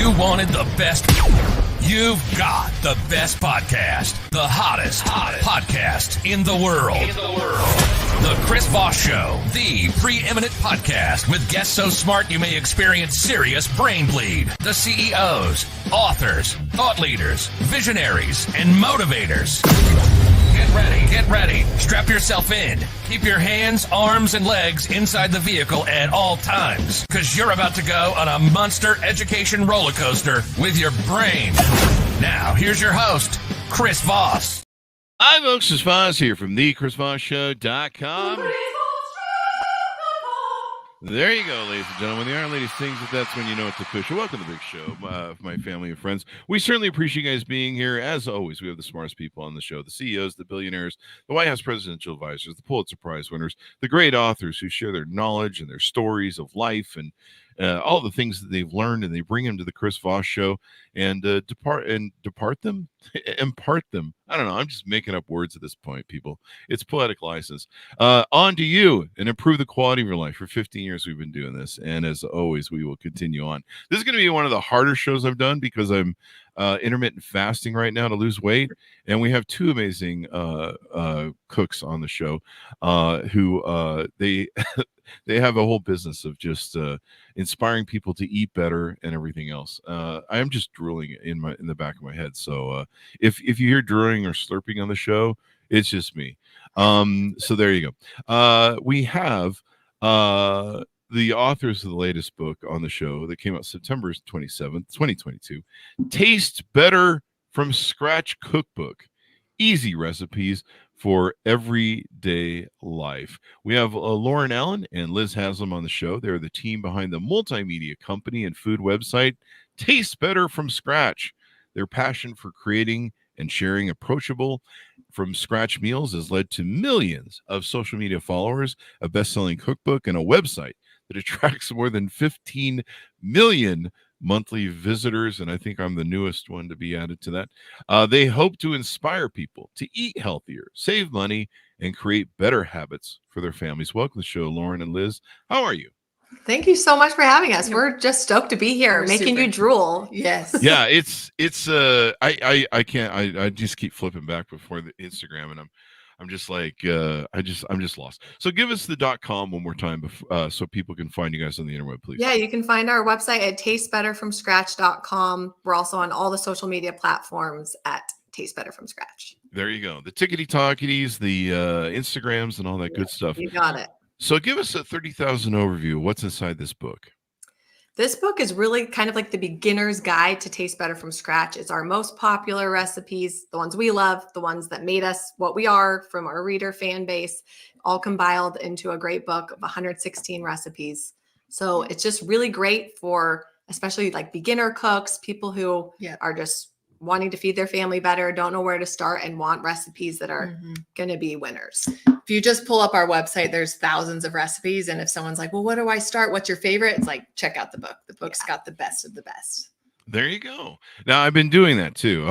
You wanted the best. You've got the best podcast, the hottest podcast in the world. The Chris Voss Show, the preeminent podcast with guests so smart you may experience serious brain bleed. The CEOs, authors, thought leaders, visionaries, and motivators. Get ready. Strap yourself in. Keep your hands, arms, and legs inside the vehicle at all times, because you're about to go on a monster education roller coaster with your brain. Now, here's your host, Chris Voss. Hi, folks. It's Voss here from thechrisvossshow.com. There you go, ladies and gentlemen. The Iron Lady sings it. That's when you know it's official. Welcome to the big show, my family and friends. We certainly appreciate you guys being here. As always, we have the smartest people on the show, the CEOs, the billionaires, the White House presidential advisors, the Pulitzer Prize winners, the great authors who share their knowledge and their stories of life and all the things that they've learned, and they bring them to the Chris Voss Show and impart them. I don't know. I'm just making up words at this point, people. It's poetic license. On to you, and improve the quality of your life. For 15 years, we've been doing this, and as always, we will continue on. This is going to be one of the harder shows I've done because I'm intermittent fasting right now to lose weight, and we have two amazing cooks on the show who they have a whole business of just inspiring people to eat better and everything else. I am just drooling in the back of my head. So if you hear drooling or slurping on the show, it's just me. So there you go. We have the authors of the latest book on the show that came out September 27th, 2022. Taste Better from Scratch Cookbook. Easy recipes for everyday life. We have Lauren Allen and Liz Haslam on the show. They're the team behind the multimedia company and food website Taste Better from Scratch. Their passion for creating and sharing approachable from scratch meals has led to millions of social media followers, a best-selling cookbook, and a website that attracts more than 15 million monthly visitors, and I think I'm the newest one to be added to that. They hope to inspire people to eat healthier, save money, and create better habits for their families. Welcome to the show, Lauren and Liz. How are you? Thank you so much for having us. We're just stoked to be here, making you drool. Yes. Yeah, it's I just keep flipping back before the Instagram, and I'm just like I'm just lost. So give us the .com one more time so people can find you guys on the internet, please. Yeah, you can find our website at tastebetterfromscratch.com. We're also on all the social media platforms at Taste Better From Scratch. There you go. The tickety-talkities, the Instagrams, and all that good stuff. You got it. So give us a 30,000 overview. What's inside this book? This book is really kind of like the beginner's guide to taste better from scratch. It's our most popular recipes, the ones we love, the ones that made us what we are from our reader fan base, all compiled into a great book of 116 recipes. So it's just really great for especially like beginner cooks, people who are just wanting to feed their family better, don't know where to start, and want recipes that are going to be winners. If you just pull up our website, there's thousands of recipes. And if someone's like, well, what do I start? What's your favorite? It's like, check out the book. The book's got the best of the best. There you go. Now, I've been doing that too.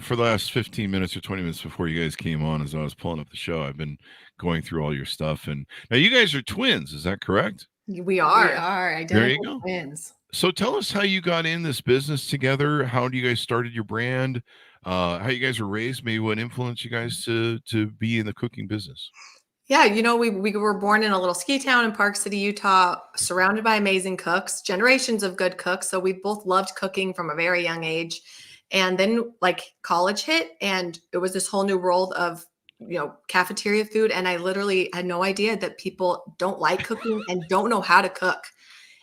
For the last 15 minutes or 20 minutes before you guys came on, as I was pulling up the show, I've been going through all your stuff. And now you guys are twins. Is that correct? We are. Identical twins. So tell us how you got in this business together. How do you guys started your brand? How you guys were raised? Maybe what influenced you guys to be in the cooking business? Yeah, you know, we were born in a little ski town in Park City, Utah, surrounded by amazing cooks, generations of good cooks. So we both loved cooking from a very young age. And then like college hit, and it was this whole new world of, you know, cafeteria food. And I literally had no idea that people don't like cooking and don't know how to cook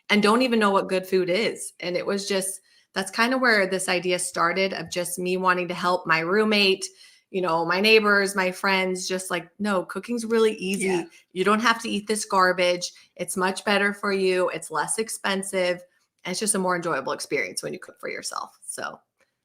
and don't even know what good food is. And it was just, that's kind of where this idea started, of just me wanting to help my roommate, you know, my neighbors, my friends, just like, no, cooking's really easy. Yeah. You don't have to eat this garbage. It's much better for you. It's less expensive. And it's just a more enjoyable experience when you cook for yourself. So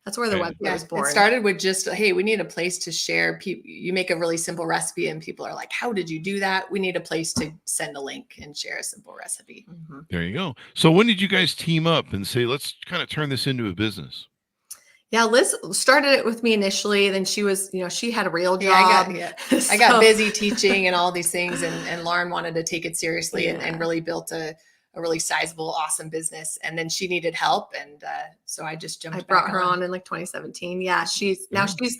that's where the website was born. It started with just, hey, we need a place to share. You make a really simple recipe and people are like, how did you do that? We need a place to send a link and share a simple recipe. Mm-hmm. There you go. So when did you guys team up and say, let's kind of turn this into a business? Yeah, Liz started it with me initially. Then she was, you know, she had a real job. I got busy teaching and all these things. And Lauren wanted to take it seriously and really built a a really sizable, awesome business. And then she needed help. And so I just jumped I brought back her on in like 2017. Yeah, she's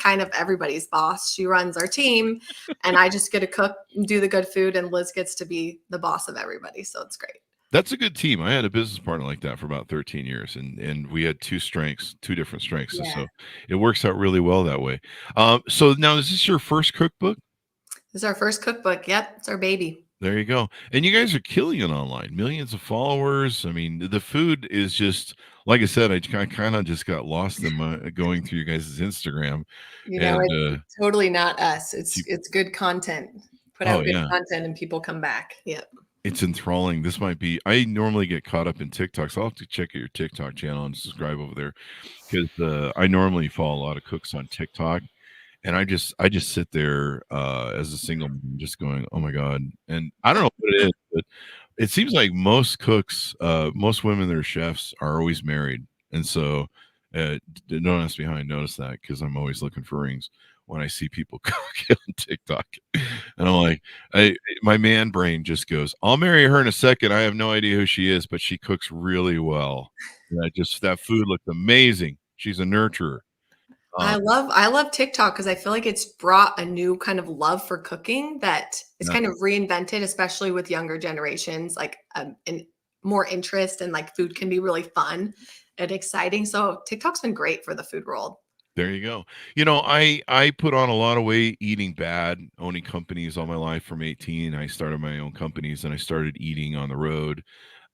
kind of everybody's boss. She runs our team, and I just get to cook, do the good food, and Liz gets to be the boss of everybody. So it's great. That's a good team. I had a business partner like that for about 13 years, and we had two different strengths. And Yeah. so it works out really well that way. So now, is this your first cookbook? This is our first cookbook. Yep, it's our baby. There you go. And you guys are killing it online. Millions of followers. I mean, the food is just, like I said, I kind of just got lost in my going through your guys' Instagram. You know, And it's totally not us. It's good content. Put out good yeah, content and people come back. Yep. it's enthralling. This might be, I normally get caught up in TikTok, so I'll have to check out your TikTok channel and subscribe over there, because I normally follow a lot of cooks on TikTok. And I just sit there as a single man, just going, oh my God. And I don't know what it is, but it seems like most cooks, most women that are chefs are always married. And so don't ask me how I notice that, because I'm always looking for rings when I see people cook on TikTok. And I'm like, my man brain just goes, I'll marry her in a second. I have no idea who she is, but she cooks really well. And that food looked amazing. She's a nurturer. I love TikTok because I feel like it's brought a new kind of love for cooking that is kind of reinvented, especially with younger generations, like and more interest, and like food can be really fun and exciting. So TikTok's been great for the food world. There you go. You know, I put on a lot of weight eating bad, owning companies all my life from 18. I started my own companies and I started eating on the road.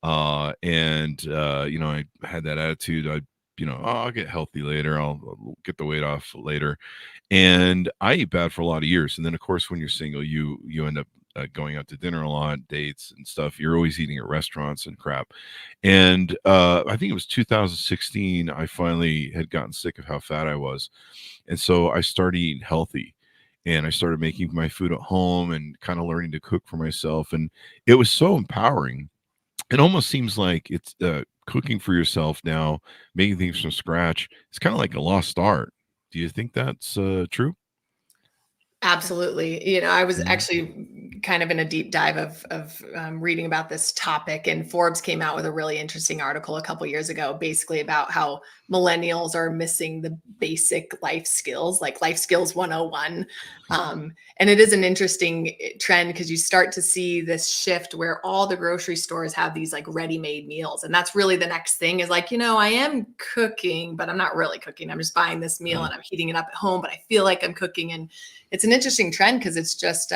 You know, I had that attitude. I'll get healthy later. I'll get the weight off later. And I ate bad for a lot of years. And then, of course, when you're single, you end up going out to dinner a lot, dates and stuff. You're always eating at restaurants and crap. And I think it was 2016, I finally had gotten sick of how fat I was. And so I started eating healthy. And I started making my food at home and kind of learning to cook for myself. And it was so empowering. It almost seems like it's cooking for yourself now, making things from scratch. It's kind of like a lost art. Do you think that's true? Absolutely. You know, I was Mhm. actually kind of in a deep dive of reading about this topic, and Forbes came out with a really interesting article a couple years ago, basically about how millennials are missing the basic life skills, like life skills 101. And it is an interesting trend because you start to see this shift where all the grocery stores have these like ready-made meals. And that's really the next thing is like, I am cooking, but I'm not really cooking. I'm just buying this meal and I'm heating it up at home, but I feel like I'm cooking. And it's an interesting trend because it's just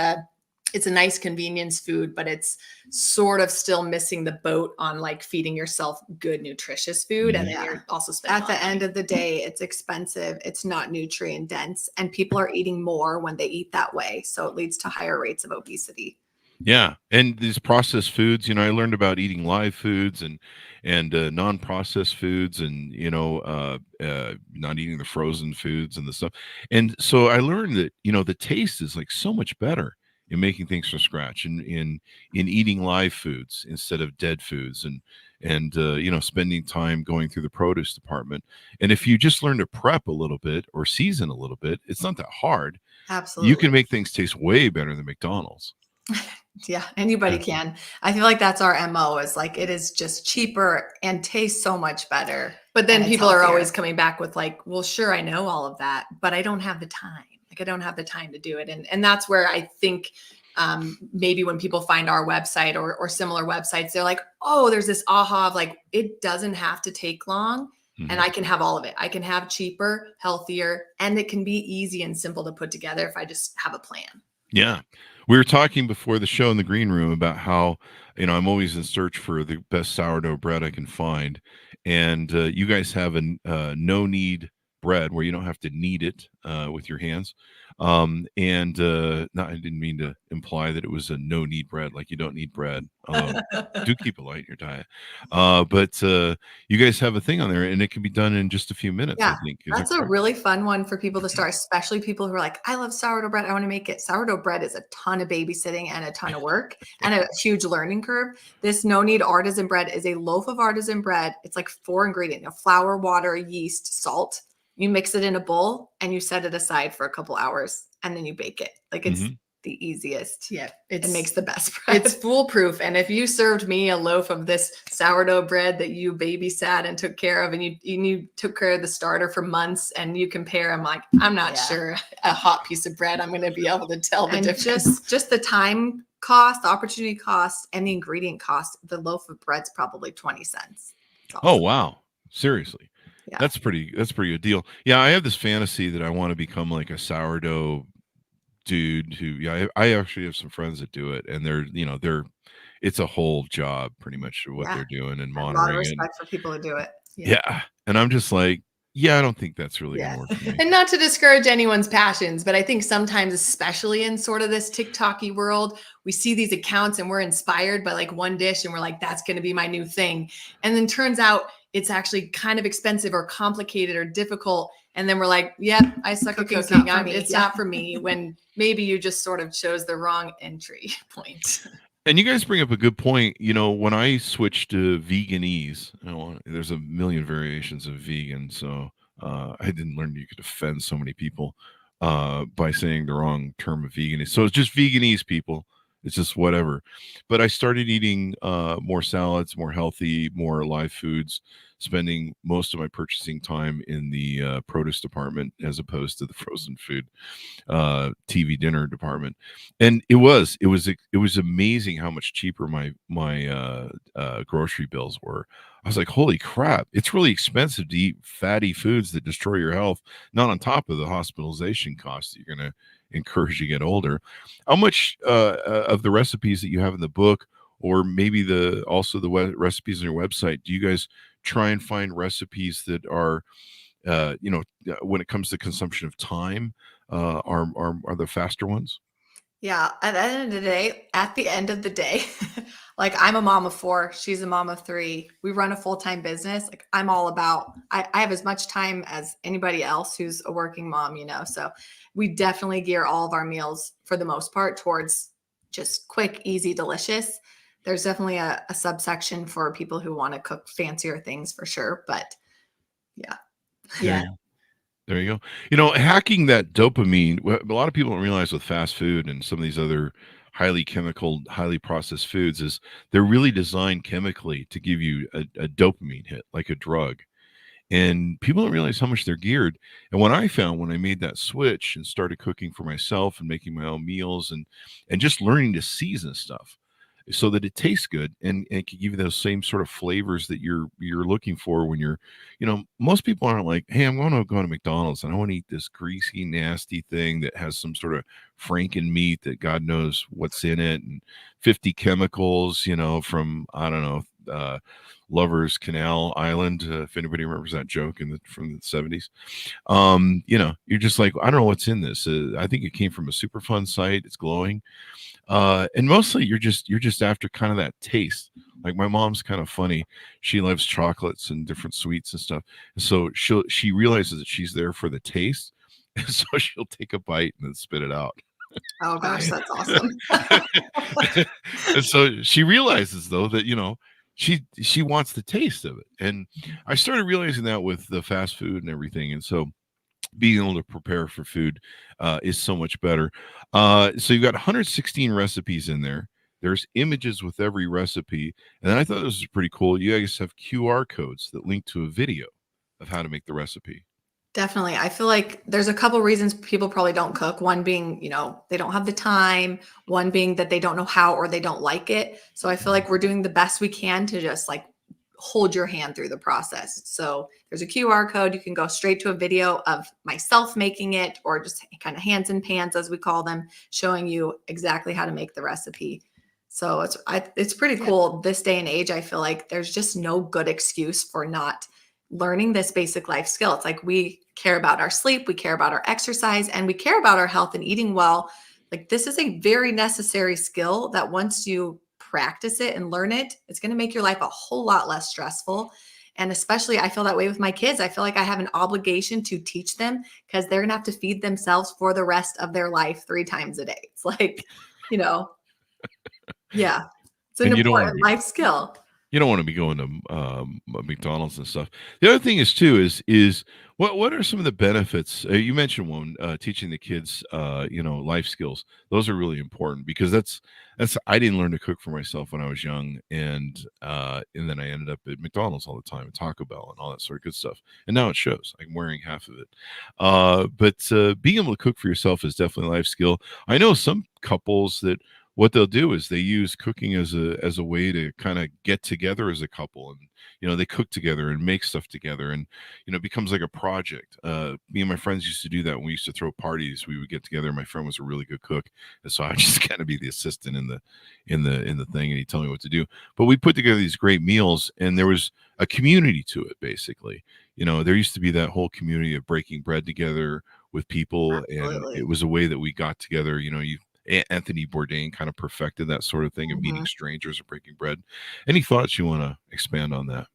it's a nice convenience food, but it's sort of still missing the boat on like feeding yourself good, nutritious food. And then you're also spending At the end of the day, it's expensive. It's not nutrient dense, and people are eating more when they eat that way. So it leads to higher rates of obesity. Yeah, and these processed foods, I learned about eating live foods and non-processed foods, and not eating the frozen foods and the stuff. And so I learned that the taste is like so much better in making things from scratch, and in eating live foods instead of dead foods, and spending time going through the produce department. And if you just learn to prep a little bit or season a little bit, it's not that hard. Absolutely. You can make things taste way better than McDonald's. Yeah, anybody can. I feel like that's our MO, is like it is just cheaper and tastes so much better. But then And it's people are healthier. always coming back with like, well, sure, I know all of that, but I don't have the time. Like I don't have the time to do it. And that's where I think maybe when people find our website or similar websites, they're like, oh, there's this aha of like, it doesn't have to take long. Mhm. And I can have all of it. I can have cheaper, healthier, and it can be easy and simple to put together if I just have a plan. Yeah. We were talking before the show in the green room about how, I'm always in search for the best sourdough bread I can find. And you guys have a no knead bread where you don't have to knead it with your hands. I didn't mean to imply that it was a no knead bread, like you don't need bread. Do keep it light in your diet. But you guys have a thing on there and it can be done in just a few minutes, I Yeah, think. that's a really fun one for people to start, especially people who are like, I love sourdough bread. I want to make it. Sourdough bread is a ton of babysitting and a ton of work and a huge learning curve. This no knead artisan bread is a loaf of artisan bread. It's like 4 ingredients: flour, water, yeast, salt. You mix it in a bowl and you set it aside for a couple hours and then you bake it. Like it's the easiest. Yeah, It makes the best bread. It's foolproof. And if you served me a loaf of this sourdough bread that you babysat and took care of, and you took care of the starter for months, and you compare, I'm like, I'm not sure a hot piece of bread I'm going to be able to tell the difference. Just the time cost, the opportunity cost, and the ingredient cost. The loaf of bread's probably 20 cents. Oh, wow. Seriously. Yeah. That's pretty good deal. Yeah, I have this fantasy that I want to become like a sourdough dude who, I actually have some friends that do it, and it's a whole job pretty much what they're doing and I have a lot of monitoring it. respect for people who do it. Yeah. And I'm just like, I don't think that's really going to work for me. And not to discourage anyone's passions, but I think sometimes, especially in sort of this TikTok-y world, we see these accounts and we're inspired by like one dish and we're like, that's going to be my new thing. And then turns out it's actually kind of expensive or complicated or difficult. And then we're like, yep, I suck at cooking. It's not for me, when maybe you just sort of chose the wrong entry point. And you guys bring up a good point. When I switched to veganese, there's a million variations of vegan. So I didn't learn you could offend so many people by saying the wrong term of veganese. So it's just veganese, people. It's just whatever. But I started eating more salads, more healthy, more live foods, spending most of my purchasing time in the produce department as opposed to the frozen food TV dinner department. And it was amazing how much cheaper my grocery bills were. I was like, holy crap, it's really expensive to eat fatty foods that destroy your health, not on top of the hospitalization costs that you're going to incur as you get older. How much of the recipes that you have in the book, or maybe also the recipes on your website, do you guys try and find recipes that are when it comes to consumption of time, are the faster ones? Yeah. At the end of the day, like, I'm a mom of 4, she's a mom of 3. We run a full-time business. Like, I'm all about, I have as much time as anybody else who's a working mom, so we definitely gear all of our meals for the most part towards just quick, easy, delicious. There's definitely a subsection for people who want to cook fancier things for sure. But yeah. There you go. Hacking that dopamine, a lot of people don't realize with fast food and some of these other highly chemical, highly processed foods, is they're really designed chemically to give you a dopamine hit, like a drug. And people don't realize how much they're geared. And when I made that switch and started cooking for myself and making my own meals and just learning to season stuff so that it tastes good and can give you those same sort of flavors that you're looking for when you're, most people aren't like, hey, I'm going to go to McDonald's and I want to eat this greasy, nasty thing that has some sort of Franken meat that God knows what's in it, and 50 chemicals, from, I don't know, Lover's Canal Island, if anybody remembers that joke from the 70s. You're just like, I don't know what's in this. I think it came from a Superfund site. It's glowing. And mostly you're just after kind of that taste. Like, my mom's kind of funny. She loves chocolates and different sweets and stuff. And so she realizes that she's there for the taste. And so she'll take a bite and then spit it out. oh gosh, that's awesome. And so she realizes, though, that, she wants the taste of it. And I started realizing that with the fast food and everything. And so being able to prepare for food is so much better. So you've got 116 recipes in there. There's images with every recipe. And then I thought this was pretty cool. You guys have QR codes that link to a video of how to make the recipe. Definitely. I feel like there's a couple reasons people probably don't cook. One being, they don't have the time. One being that they don't know how, or they don't like it. So I feel like we're doing the best we can to just like hold your hand through the process. So there's a QR code. You can go straight to a video of myself making it, or just kind of hands in pans, as we call them, showing you exactly how to make the recipe. So it's pretty cool. This day and age, I feel like there's just no good excuse for not learning this basic life skill. It's like, we care about our sleep, we care about our exercise, and we care about our health and eating well. Like, this is a very necessary skill that once you practice it and learn it, it's going to make your life a whole lot less stressful. And especially, I feel that way with my kids. I feel like I have an obligation to teach them, because they're going to have to feed themselves for the rest of their life 3 times a day. It's like, yeah, it's an important life skill. You don't want to be going to McDonald's and stuff. The other thing is too is what are some of the benefits? You mentioned one, teaching the kids, life skills. Those are really important because that's I didn't learn to cook for myself when I was young, and then I ended up at McDonald's all the time, and Taco Bell, and all that sort of good stuff. And now it shows. I'm wearing half of it. But being able to cook for yourself is definitely a life skill. I know some couples that what they'll do is they use cooking as a way to kind of get together as a couple, and they cook together and make stuff together, and it becomes like a project. Me and my friends used to do that when we used to throw parties. We would get together. My friend was a really good cook, and so I just kind of be the assistant in the thing, and he'd tell me what to do. But we put together these great meals, and there was a community to it. Basically, there used to be that whole community of breaking bread together with people, and Absolutely. it was a way that we got together. Anthony Bourdain kind of perfected that sort of thing of meeting strangers or breaking bread. Any thoughts you want to expand on that?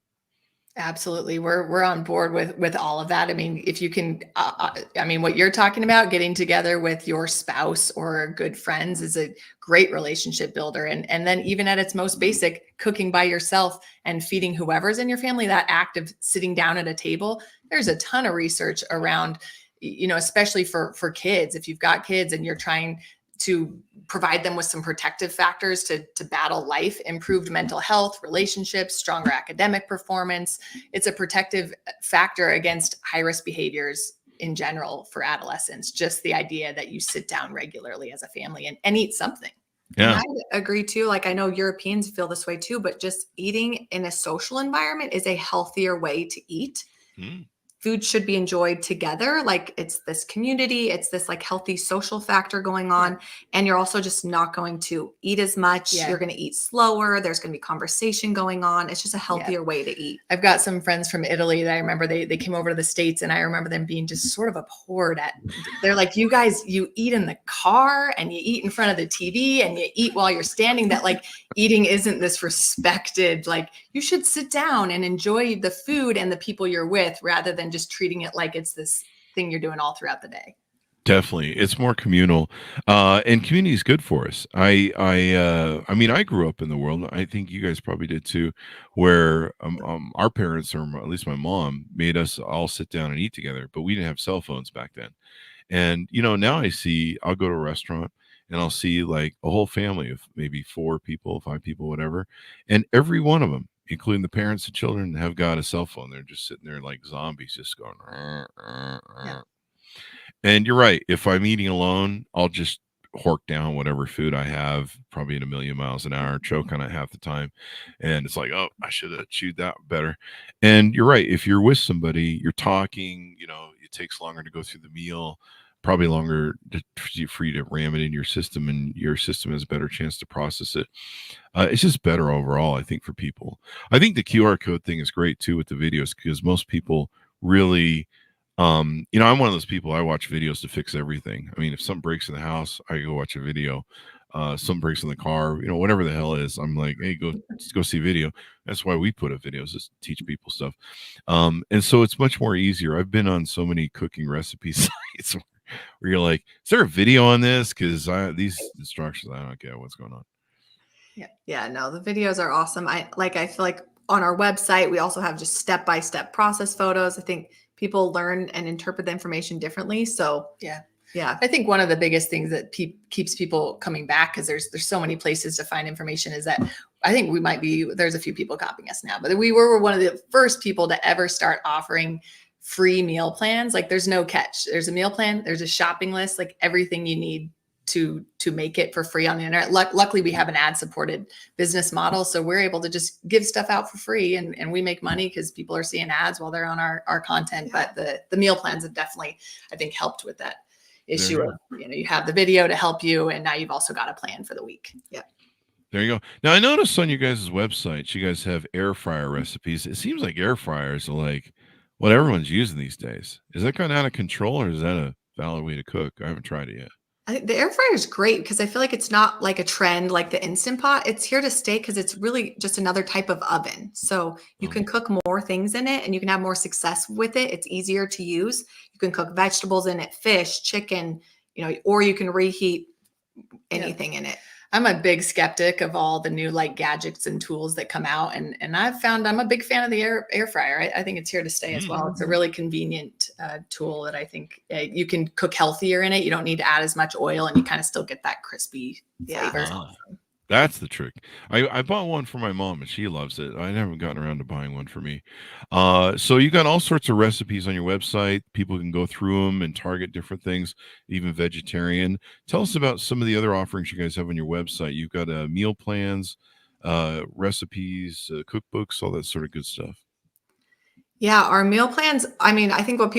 Absolutely. We're on board with all of that. I mean, if you can, I mean, what you're talking about, getting together with your spouse or good friends is a great relationship builder. And then even at its most basic, cooking by yourself and feeding whoever's in your family, that act of sitting down at a table, there's a ton of research around, especially for kids. If you've got kids and you're trying to provide them with some protective factors to battle life, improved mental health, relationships, stronger academic performance. It's a protective factor against high-risk behaviors in general for adolescents. Just the idea that you sit down regularly as a family and eat something. And Yeah. I agree too. Like I know Europeans feel this way too, but just eating in a social environment is a healthier way to eat. Mm. Food should be enjoyed together. Like it's this community, it's this like healthy social factor going on. And you're also just not going to eat as much. Yeah. You're going to eat slower. There's going to be conversation going on. It's just a healthier way to eat. I've got some friends from Italy that I remember they came over to the States, and I remember them being just sort of abhorred at, they're like, you guys, you eat in the car and you eat in front of the TV and you eat while you're standing, that like eating isn't this respected, like you should sit down and enjoy the food and the people you're with rather than just treating it like it's this thing you're doing all throughout the day. Definitely, it's more communal, and community is good for us. I mean, I grew up in the world. I think you guys probably did too, where our parents, or at least my mom, made us all sit down and eat together. But we didn't have cell phones back then. And now I'll go to a restaurant and I'll see like a whole family of maybe 4 people, 5 people, whatever, and every one of them, including the parents and children, have got a cell phone. They're just sitting there like zombies, just going. Yeah. And you're right. If I'm eating alone, I'll just hork down whatever food I have, probably at a million miles an hour, choke on it half the time. And it's like, oh, I should have chewed that better. And you're right. If you're with somebody, you're talking, it takes longer to go through the meal, probably longer for you to ram it in your system, and your system has a better chance to process it. It's just better overall, I think, for people. I think the QR code thing is great too with the videos, because most people really, I'm one of those people. I watch videos to fix everything. I mean, if something breaks in the house, I go watch a video. Something breaks in the car, whatever the hell is, I'm like, hey, go see video. That's why we put up videos, is to teach people stuff. And so it's much more easier. I've been on so many cooking recipe sites where you're like, is there a video on this? Because these instructions, I don't get what's going on. Yeah, no, the videos are awesome. I feel like on our website, we also have just step-by-step process photos. I think people learn and interpret the information differently. So yeah. I think one of the biggest things that keeps people coming back, because there's so many places to find information, is that I think there's a few people copying us now, but we were one of the first people to ever start offering free meal plans. Like there's no catch. There's a meal plan, there's a shopping list, like everything you need to make it for free on the internet. Luckily, we have an ad-supported business model, so we're able to just give stuff out for free, and we make money because people are seeing ads while they're on our content. But the meal plans have definitely, I think, helped with that issue of, you have the video to help you, and now you've also got a plan for the week. Yeah. There you go. Now I noticed on you guys' website, you guys have air fryer recipes. It seems like air fryers are like what everyone's using these days. Is that kind of out of control, or is that a valid way to cook? I haven't tried it yet. I think the air fryer is great because I feel like it's not like a trend like the Instant Pot. It's here to stay because it's really just another type of oven. So you can cook more things in it and you can have more success with it. It's easier to use. You can cook vegetables in it, fish, chicken, or you can reheat anything in it. I'm a big skeptic of all the new like gadgets and tools that come out. And I've found I'm a big fan of the air fryer. I think it's here to stay as well. It's a really convenient tool that I think you can cook healthier in it. You don't need to add as much oil and you kind of still get that crispy flavor. That's the trick. I bought one for my mom and she loves it. I haven't gotten around to buying one for me. So you got all sorts of recipes on your website. People can go through them and target different things, even vegetarian. Tell us about some of the other offerings you guys have on your website. You've got meal plans, recipes, cookbooks, all that sort of good stuff. Yeah, our meal plans, I mean, I think what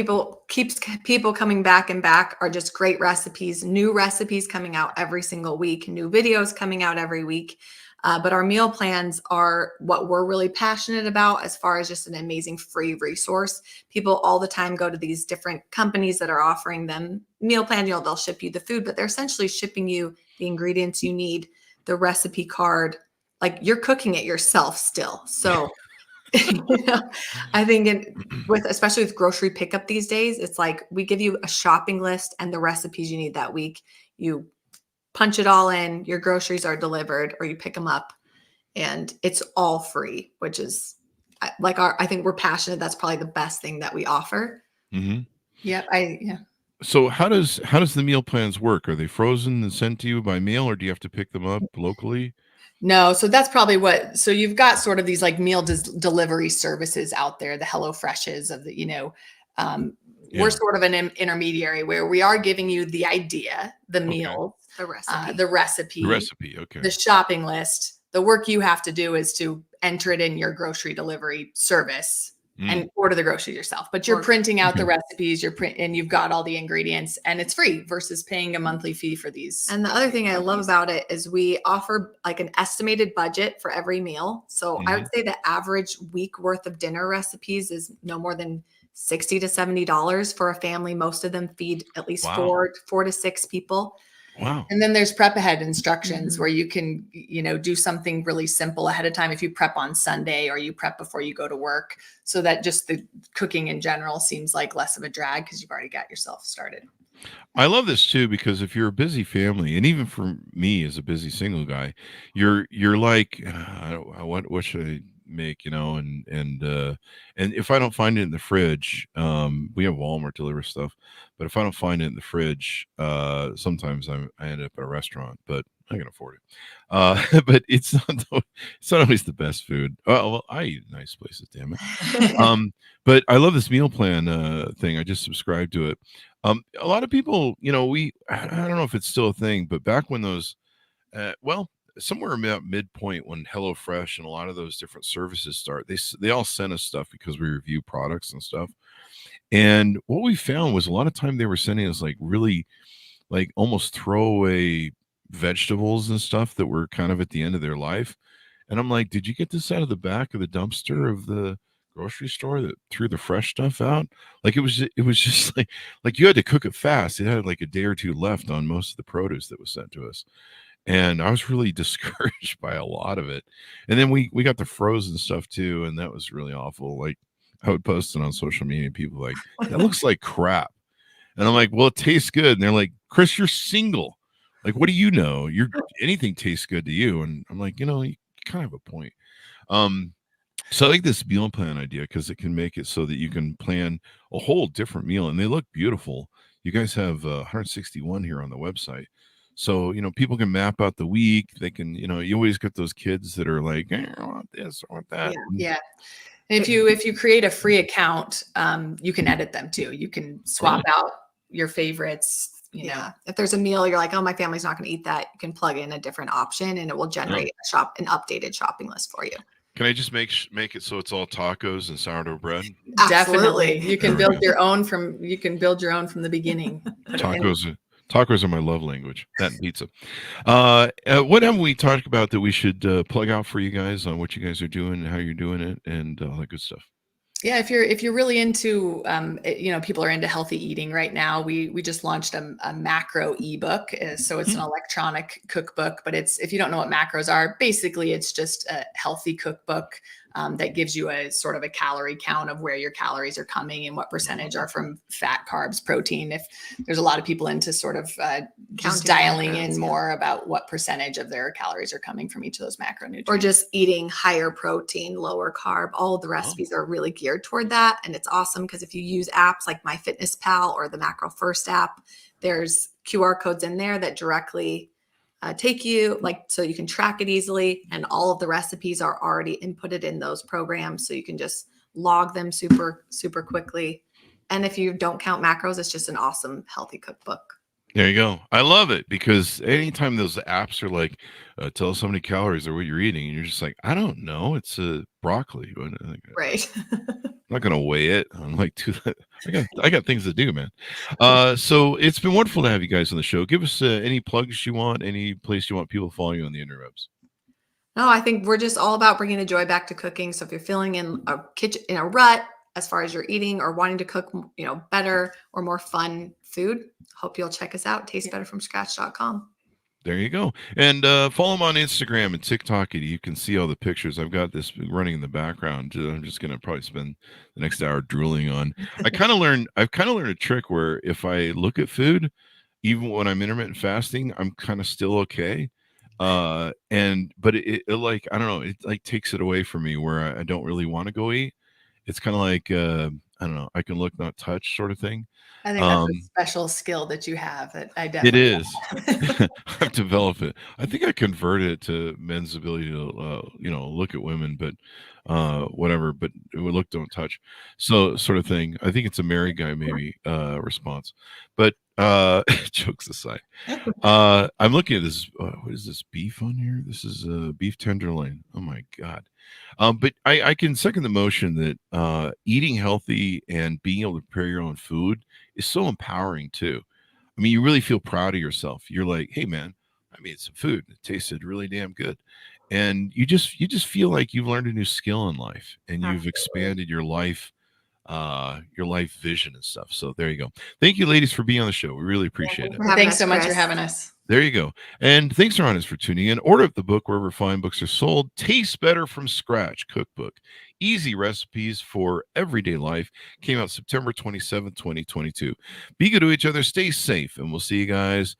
keeps people coming back and back are just great recipes, new recipes coming out every single week, new videos coming out every week. But our meal plans are what we're really passionate about as far as just an amazing free resource. People all the time go to these different companies that are offering them meal plans. You know, they'll ship you the food, but they're essentially shipping you the ingredients you need, the recipe card, like you're cooking it yourself still. So I think especially with grocery pickup these days, it's like we give you a shopping list and the recipes you need that week. You punch it all in, your groceries are delivered, or you pick them up, and it's all free, which is like I think we're passionate. That's probably the best thing that we offer. Mm-hmm. Yeah. So how does the meal plans work? Are they frozen and sent to you by mail, or do you have to pick them up locally? No, so that's probably so you've got sort of these like meal delivery services out there, the HelloFreshes of the, we're sort of an intermediary where we are giving you the idea, the meal, the recipe, Okay. the shopping list. The work you have to do is to enter it in your grocery delivery service and order the groceries yourself. But you're printing out the recipes, and you've got all the ingredients, and it's free versus paying a monthly fee for these. And the other thing I love about it is we offer like an estimated budget for every meal. So I would say the average week worth of dinner recipes is no more than $60 to $70 for a family. Most of them feed at least four to six people. Wow. And then there's prep ahead instructions where you can, do something really simple ahead of time. If you prep on Sunday or you prep before you go to work, so that just the cooking in general seems like less of a drag because you've already got yourself started. I love this too, because if you're a busy family, and even for me as a busy single guy, you're like, what should I make, and if I don't find it in the fridge, we have Walmart deliver stuff, but if I don't find it in the fridge, sometimes I end up at a restaurant, but I can afford it. But it's not always the best food. Well, I eat nice places, damn it. But I love this meal plan thing. I just subscribed to it. A lot of people, I don't know if it's still a thing, but back when those, somewhere about midpoint when HelloFresh and a lot of those different services start, they all sent us stuff because we review products and stuff. And what we found was a lot of time they were sending us like really like almost throwaway vegetables and stuff that were kind of at the end of their life. And I'm like, did you get this out of the back of the dumpster of the grocery store that threw the fresh stuff out? Like it was just like you had to cook it fast. It had like a day or two left on most of the produce that was sent to us. And I was really discouraged by a lot of it. And then we got the frozen stuff too, and that was really awful. Like I would post it on social media, and people were like, that looks like crap. And I'm like, well, it tastes good. And they're like, Chris, you're single. Like, what do you know? Anything tastes good to you. And I'm like, you kind of have a point. So I like this meal plan idea because it can make it so that you can plan a whole different meal, and they look beautiful. You guys have 161 here on the website. So, people can map out the week. They can, you always get those kids that are like, I want this, I want that. Yeah. And if you create a free account, you can edit them too. You can swap out your favorites. If there's a meal you're like, oh, my family's not going to eat that, you can plug in a different option and it will generate an updated shopping list for you. Can I just make it so it's all tacos and sourdough bread? Definitely. You can build your own from the beginning. Tacos are my love language. That and pizza. What have we talked about that we should plug out for you guys on what you guys are doing and how you're doing it and all that good stuff? Yeah, if you're really into, people are into healthy eating right now. We just launched a macro ebook, so it's an electronic cookbook. But if you don't know what macros are, basically it's just a healthy cookbook that gives you a sort of a calorie count of where your calories are coming and what percentage are from fat, carbs, protein. If there's a lot of people into sort of just dialing in more about what percentage of their calories are coming from each of those macronutrients. Or just eating higher protein, lower carb. All of the recipes are really geared toward that. And it's awesome because if you use apps like MyFitnessPal or the Macro First app, there's QR codes in there that directly take you, like, so you can track it easily, and all of the recipes are already inputted in those programs, so you can just log them super quickly. And if you don't count macros, it's just an awesome healthy cookbook. There you go. I love it because anytime those apps are like, tell us how many calories or what you're eating, and you're just like, I don't know, it's broccoli. Right. I'm not gonna weigh it. I'm like, dude, I got things to do, man. So it's been wonderful to have you guys on the show. Give us any plugs you want, any place you want people to follow you on the interwebs. No, I think we're just all about bringing the joy back to cooking. So if you're feeling in a kitchen in a rut as far as you're eating or wanting to cook, better or more fun food, hope you'll check us out. Tastebetterfromscratch.com. There you go. And follow them on Instagram and TikTok. You can see all the pictures. I've got this running in the background. I'm just going to probably spend the next hour drooling on. I've kind of learned a trick where if I look at food, even when I'm intermittent fasting, I'm kind of still okay. But it like, I don't know, it like takes it away from me where I don't really want to go eat. It's kind of like, I don't know, I can look, not touch sort of thing. I think that's a special skill that you have that I definitely. It is. I've developed it. I think I converted it to men's ability to, look at women, but whatever, but it would look, don't touch. So sort of thing. I think it's a married guy, maybe, response, but jokes aside, I'm looking at this. What is this beef on here? This is beef tenderloin. Oh my God. But I can second the motion that eating healthy and being able to prepare your own food is so empowering too. I mean, you really feel proud of yourself. You're like, hey man, I made some food. It tasted really damn good. And you just feel like you've learned a new skill in life and you've expanded your life vision and stuff. So there you go. Thank you, ladies, for being on the show. We really appreciate it. Thanks so much for having us. There you go. And thanks, Ron, for tuning in. Order up the book wherever fine books are sold. Taste Better from Scratch Cookbook. Easy recipes for everyday life. Came out September 27th, 2022. Be good to each other. Stay safe. And we'll see you guys